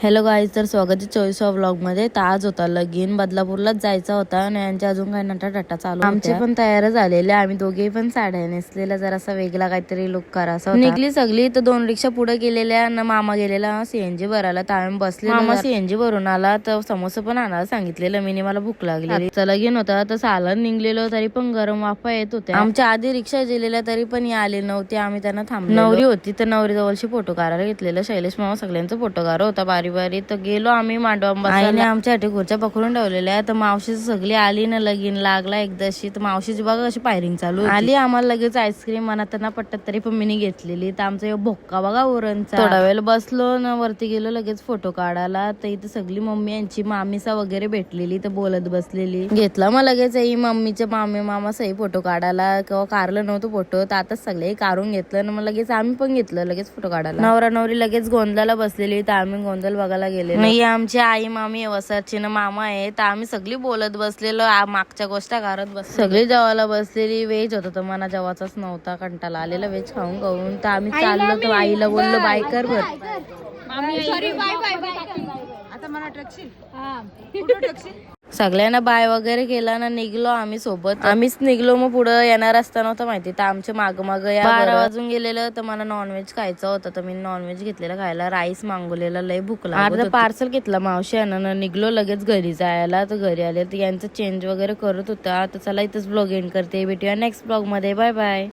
Hello guys, तर स्वागत आहे 24 व्लॉग मध्ये. तर आज होता लगीन, बदलापूरलाच जायचा होता आणि यांच्या अजून काही नटा चालू. आमचे पण तयार झालेले, आम्ही दोघेही पण साड्या नेसलेल्या, जरासा वेगळा काहीतरी लुक करायचा. निघली सगळी तर 2 रिक्षा पुढे गेलेल्या आणि मामा गेलेला सीएनजी भरायला. तर आम्ही बसले. मामा सीएनजी भरून आला तर समोसा पण आणायला सांगितलेलं. मी मला भूक लागलेली. लगीन होता तर सालन निघलेलो, तरी पण गरम वाफा येत होत्या. आमच्या आधी रिक्षा गेलेल्या तरी पण आले नव्हते. आम्ही त्यांना थांबलो. नवरी होती तर नवरी जवळशी फोटो काढायला घेतलेलं. शैलेश मामा सगळ्यांचा फोटो काढ होता बारी तर गेलो आम्ही मांडवा. आईने आमच्यासाठी खुर्च्या पकडून ठेवलेल्या. तर मावशी सगळी आली ना, लगीन लागला एकदाशी. तर मावशीची बघा कशी फायरिंग चालू आली. आम्हाला लगेच आईस्क्रीम मनात ना पटत, तरी पण मी घेतलेली. तर आमचा भोक्का बघा उरणचा. थोडा वेळ बसलो ना, वरती गेलो लगेच फोटो काढायला. तर इथे सगळी मम्मी यांची मामीसा वगैरे भेटलेली, तर बोलत बसलेली. घेतला मग लगेच आई मम्मीचे मामी मामा सही फोटो काढायला. किंवा कारलं नव्हतं फोटो, तर आता सगळे काढून घेतलं ना, मग लगेच आम्ही पण घेतलं लगेच फोटो काढायला. नवरा नवरी लगेच गोंधळाला बसलेली. तर आम्ही गोंधळ बघायला गेले. नाही, आमची आई मामी वसाची ना मामा आहे. तर आम्ही सगळी बोलत बसलेलो, मागच्या गोष्टी करत बस. सगळी जेवायला बसलेली. व्हेज होतं तर मला जेवाचाच नव्हता, कंटाळा आलेला व्हेज खाऊन खाऊन. तर आम्ही चाललो, तर आईला बोललो बाय कर भर. सगळ्यांना बाय वगैरे केला ना, निघलो आम्ही सोबत. आम्हीच निघलो. मग पुढे येणार असता नव्हतं माहिती. तर आमच्या माग 12 वाजून गेलेलं. तर मला नॉनव्हेज खायचं होतं, तर मी नॉनव्हेज घेतलेलं खायला. राईस मागवलेला, लय भूक लागत. अर्धा पार्सल घेतला मावशी यानं. निघलो लगेच घरी जायला. तर घरी आले तर यांचं चेंज वगैरे करत होता. तर चला इथंच ब्लॉग एंड करते. भेटूया नेक्स्ट ब्लॉग मध्ये. Bye bye.